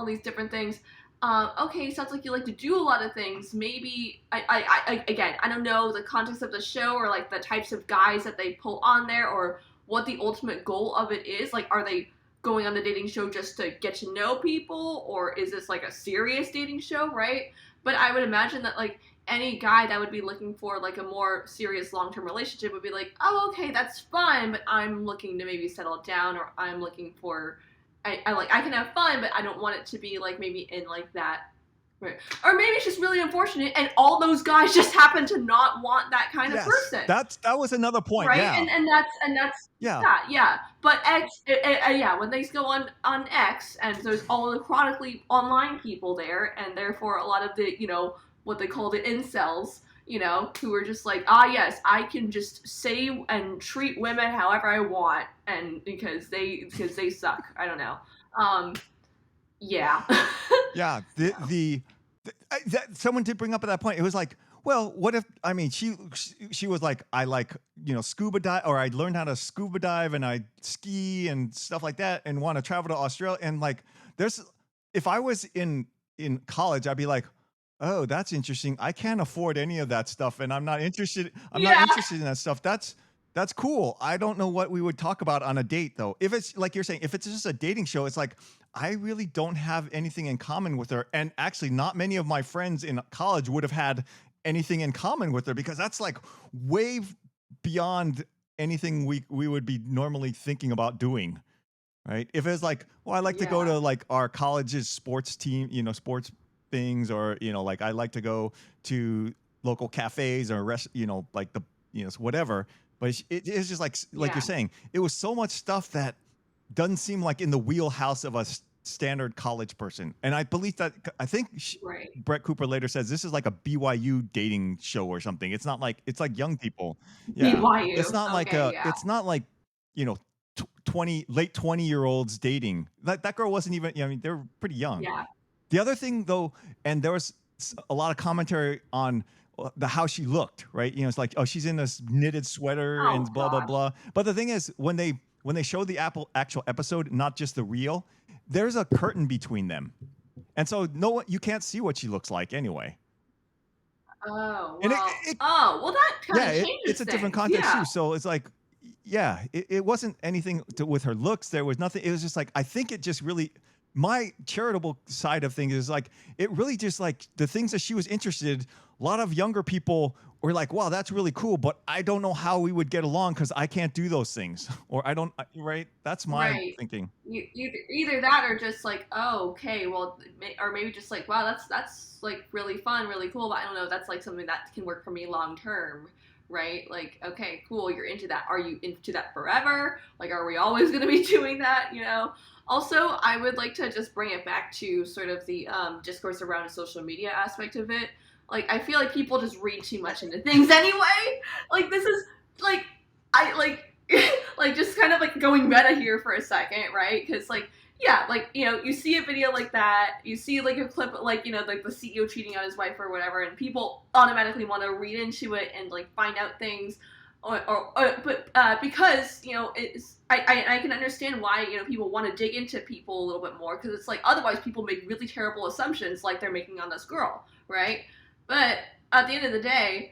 these different things. Okay, sounds like you like to do a lot of things. Maybe again, I don't know the context of the show or like the types of guys that they pull on there or what the ultimate goal of it is. Like, are they going on the dating show just to get to know people, or is this like a serious dating show, right? But I would imagine that like any guy that would be looking for like a more serious long-term relationship would be like, oh, okay, that's fine, but I'm looking to maybe settle down, or I'm looking for, I can have fun, but I don't want it to be like maybe in like that, right? Or maybe it's just really unfortunate, and all those guys just happen to not want that kind of person. That was another point, right? yeah. And that's Yeah. yeah. But yeah, when they go on X, and there's all the chronically online people there, and therefore a lot of the what they call the incels, who are just like, yes, I can just say and treat women however I want, and because they suck. I don't know. Yeah. Yeah. Someone did bring up at that point. It was like, well, what if, I mean, she was like, I like, scuba dive, or I learned how to scuba dive and I ski and stuff like that, and want to travel to Australia. And like, if I was in college, I'd be like, oh, that's interesting. I can't afford any of that stuff, and I'm not interested. I'm not interested in that stuff. That's cool. I don't know what we would talk about on a date, though. If it's like you're saying, if it's just a dating show, it's like, I really don't have anything in common with her. And actually, not many of my friends in college would have had anything in common with her, because that's like way beyond anything we would be normally thinking about doing. Right. If it's like, well, I like to go to like our college's sports team, sports things, or, like I like to go to local cafes or like the, whatever. But it's just like you're saying, it was so much stuff that doesn't seem like in the wheelhouse of a standard college person. And I believe that, I think Brett Cooper later says this is like a BYU dating show or something. It's not like, it's like young people. Yeah. BYU. It's not like it's not like, late 20-year-olds dating. That girl wasn't even, I mean, they were pretty young. Yeah. The other thing though, and there was a lot of commentary on how she looked, right? It's like, oh, she's in this knitted sweater and blah, blah, blah. But the thing is, when they showed the actual episode, not just the reel, there's a curtain between them. And so you can't see what she looks like anyway. Oh, well, And well, that kind of changes it's a different context too. So it's like, it wasn't anything with her looks. There was nothing. It was just like, I think it just really, my charitable side of things is like, it really just like the things that she was interested, a lot of younger people were like, wow, that's really cool, but I don't know how we would get along because I can't do those things. Or I don't, right? That's my thinking. Either that, or just like, oh, okay, well, or maybe just like, wow, that's like really fun, really cool, but I don't know, that's like something that can work for me long term, right? Like, okay, cool, you're into that. Are you into that forever? Like, are we always going to be doing that, Also, I would like to just bring it back to sort of the discourse around the social media aspect of it. Like, I feel like people just read too much into things anyway. Like, this is, like, I, like, like, just kind of, like, going meta here for a second, right? Because, like, yeah, like, you see a video like that, you see, like, a clip, like, like, the CEO cheating on his wife or whatever, and people automatically want to read into it and, like, find out things, but because, it's, I can understand why, people want to dig into people a little bit more, because it's like, otherwise people make really terrible assumptions like they're making on this girl, right? But at the end of the day,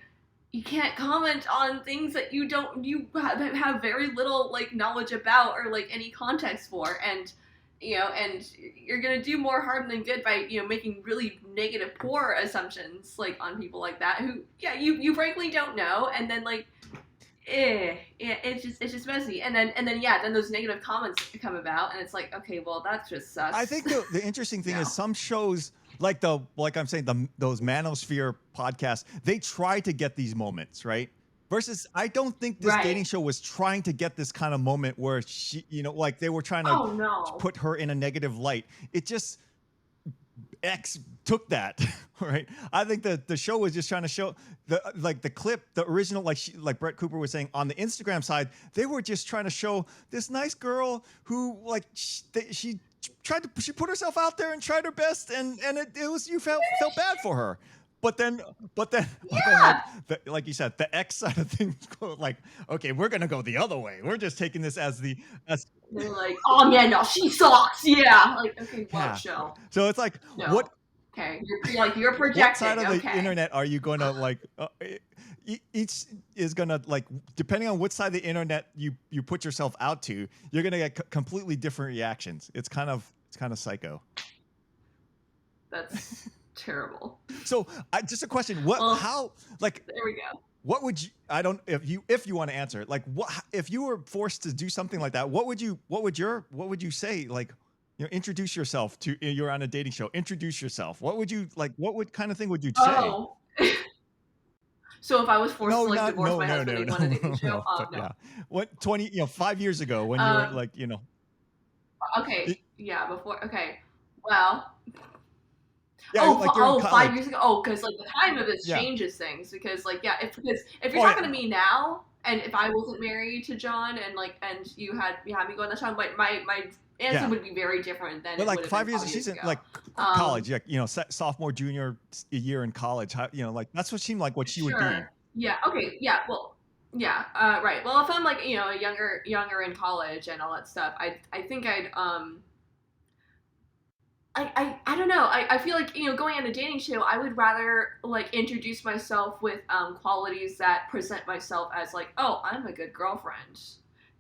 you can't comment on things that you have very little, like, knowledge about or, like, any context for, and and you're gonna do more harm than good by making really negative, poor assumptions, like, on people like that who you frankly don't know, and then, like, it's just messy, and then those negative comments come about, and it's like, okay, well, that just sucks. I think the interesting thing is some shows, like I'm saying, those Manosphere podcasts, they try to get these moments, right? Versus, I don't think this dating show was trying to get this kind of moment where she, like they were trying to put her in a negative light. It just, X took that, right? I think the show was just trying to show the clip, the original, like Brett Cooper was saying on the Instagram side, they were just trying to show this nice girl who like she she put herself out there and tried her best, and it was, you felt bad for her. But then like you said, the X side of things go like, okay, we're gonna go the other way. We're just taking this as They're like, oh yeah, no, she sucks. Yeah. Like, okay, yeah. what show? So it's like, No. what Okay, you're projecting. what side of the okay. internet are you going to like? Each is going to like, depending on what side of the internet you put yourself out to, you're going to get completely different reactions. It's kind of psycho. That's terrible. So just a question: how like? There we go. What would you? I don't. If you want to answer, like, what if you were forced to do something like that? What would you say? Like, introduce yourself to. You're on a dating show. Introduce yourself. What would you like? What kind of thing would you say? Oh. So if I was forced to divorce my husband and go on a dating show, but no. Yeah. What 5 years ago when you were like, Okay. Yeah. Before. Okay. Well. Yeah, like 5 years ago. Oh, because like the time of this changes things. Because like if you're talking to me now, and if I wasn't married to John, and you had me go on the show, my answer would be very different than. But like 5 years, she's in like college, sophomore, junior year in college. Like that's what seemed like what she would be. Yeah. Okay. Yeah. Well. Yeah. Right. Well, if I'm like younger in college and all that stuff, I think I'd I don't know. I feel like, going on a dating show, I would rather like introduce myself with qualities that present myself as like, oh, I'm a good girlfriend,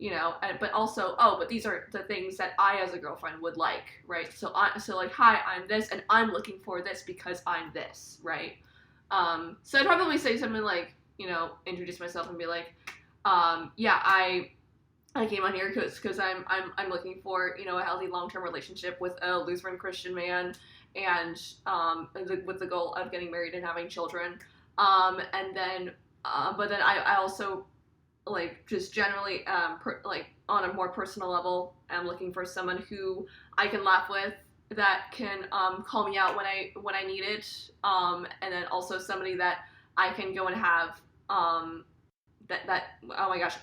but also, but these are the things that I as a girlfriend would like, right? So like, hi, I'm this, and I'm looking for this because I'm this, right? So I'd probably say something like, introduce myself and be like, I came on here because I'm looking for a healthy long-term relationship with a Lutheran Christian man, and with the goal of getting married and having children, and then but then I also like just generally like on a more personal level, I'm looking for someone who I can laugh with, that can call me out when I need it, and then also somebody that I can go and have that oh my gosh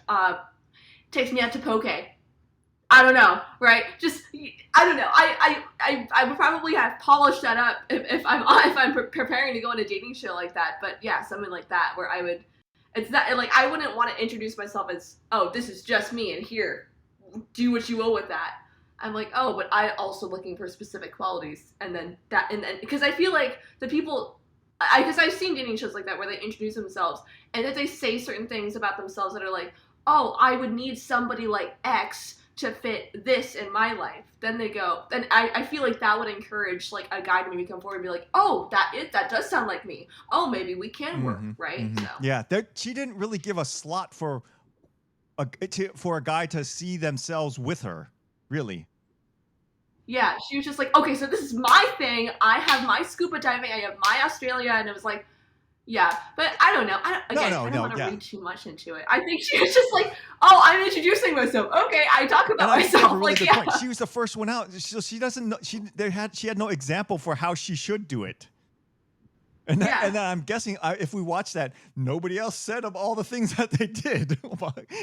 takes me out to poke. I don't know, right? Just I don't know. I would probably have polished that up if I'm preparing to go on a dating show like that. But yeah, something like that where it's that like I wouldn't want to introduce myself as, oh, this is just me and here, do what you will with that. I'm like, oh, but I also looking for specific qualities, and then because I feel like the people. Because I've seen dating shows like that where they introduce themselves and then they say certain things about themselves that are like, oh, I would need somebody like X to fit this in my life. Then they go, then I feel like that would encourage like a guy to maybe come forward and be like, oh, that does sound like me. Oh, maybe we can work, right? Mm-hmm. So. Yeah, she didn't really give a slot for a guy to see themselves with her, really. Yeah, she was just like, okay, so this is my thing. I have my scuba diving. I have my Australia, and it was like, yeah, but I don't know. I don't want to read too much into it. I think she was just like, oh, I'm introducing myself. Okay, I talk about myself. Really good point. She was the first one out, so she doesn't know. She had no example for how she should do it. And then I'm guessing if we watch that, nobody else said of all the things that they did,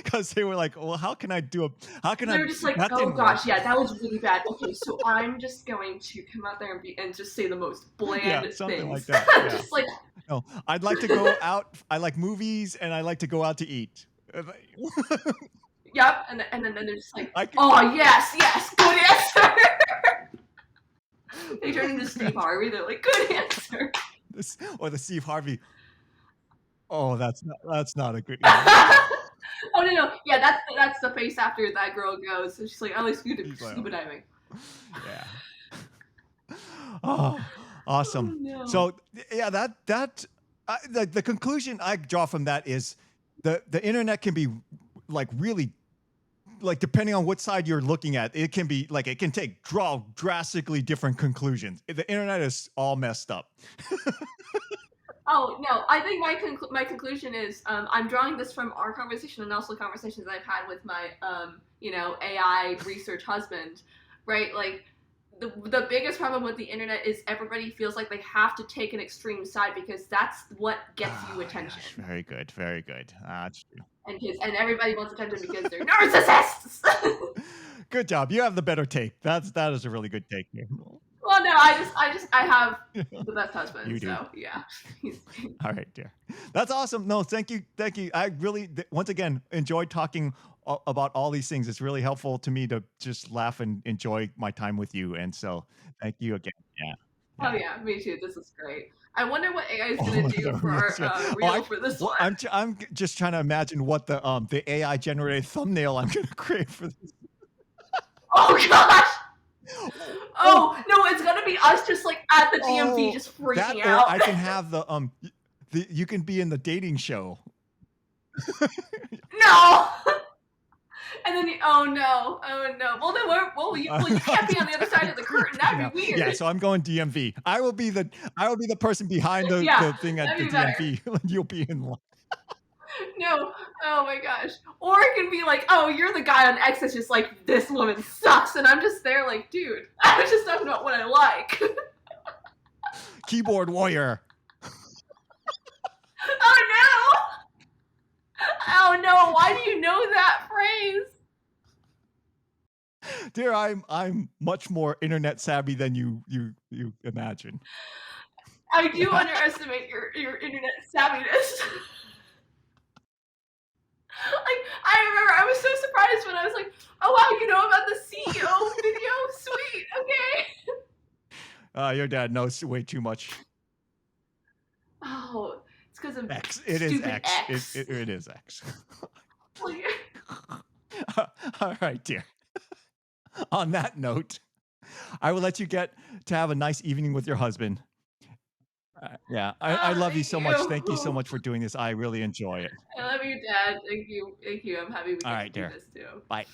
because they were like, well, how can I do it? How can I? They were just like, oh gosh, yeah, that was really bad. Okay, so I'm just going to come out there and just say the most bland something things. like that. Just like. No, I'd like to go out. I like movies, and I like to go out to eat. Yep, and then they're just like, oh yes, good answer. They turn into Steve Harvey. They're like, good answer. Or the Steve Harvey. Oh, that's not a good. Oh no, yeah, that's the face after that girl goes. So she's like, I like scuba diving. Yeah. Oh, awesome. Oh, no. So yeah, the conclusion I draw from that is the internet can be like really. Like depending on what side you're looking at, it can be like it can draw drastically different conclusions. The internet is all messed up. Oh no, I think my conclusion is I'm drawing this from our conversation and also conversations I've had with my AI research husband, right? Like the biggest problem with the internet is everybody feels like they have to take an extreme side because that's what gets Oh you my attention. gosh, very good, very good. That's true. And everybody wants attention because they're narcissists. Good job. You have the better take. That is a really good take here. Well, no, I have the best husband. You do. So yeah. All right, dear. That's awesome. No, thank you. Thank you. I really, once again, enjoyed talking about all these things. It's really helpful to me to just laugh and enjoy my time with you. And so thank you again. Yeah. Oh yeah, me too. This is great. I wonder what AI is Oh, going to do no, for our yes, yeah. reel for this one. I'm just trying to imagine what the AI generated thumbnail I'm going to create for this. Oh gosh. Oh no, it's gonna be us just like at the DMV, just freaking Or out. I can have you can be in the dating show. No. And then oh no. Well, then you can't be on the other side of the curtain. That'd be weird. Yeah, so I'm going DMV. I will be the person behind the thing at the DMV. You'll be in line. No. Oh my gosh. Or it can be like, oh, you're the guy on X that's just like, this woman sucks, and I'm just there like, dude, I just don't know what I like. Keyboard warrior. Oh no! Oh no! Why do you know that phrase? Dear, I'm much more internet savvy than you imagine. I do underestimate your internet savviness. Like, I remember I was so surprised when I was like, oh wow, you know about the CEO video? Sweet, okay. Your dad knows way too much. Oh, it's because of X. It is X. It is X. All right, dear. On that note, I will let you get to have a nice evening with your husband. Yeah, I love you so much. Thank you so much for doing this. I really enjoy it. I love you, Dad. Thank you. I'm happy we All get right, to do dear. this too. Bye.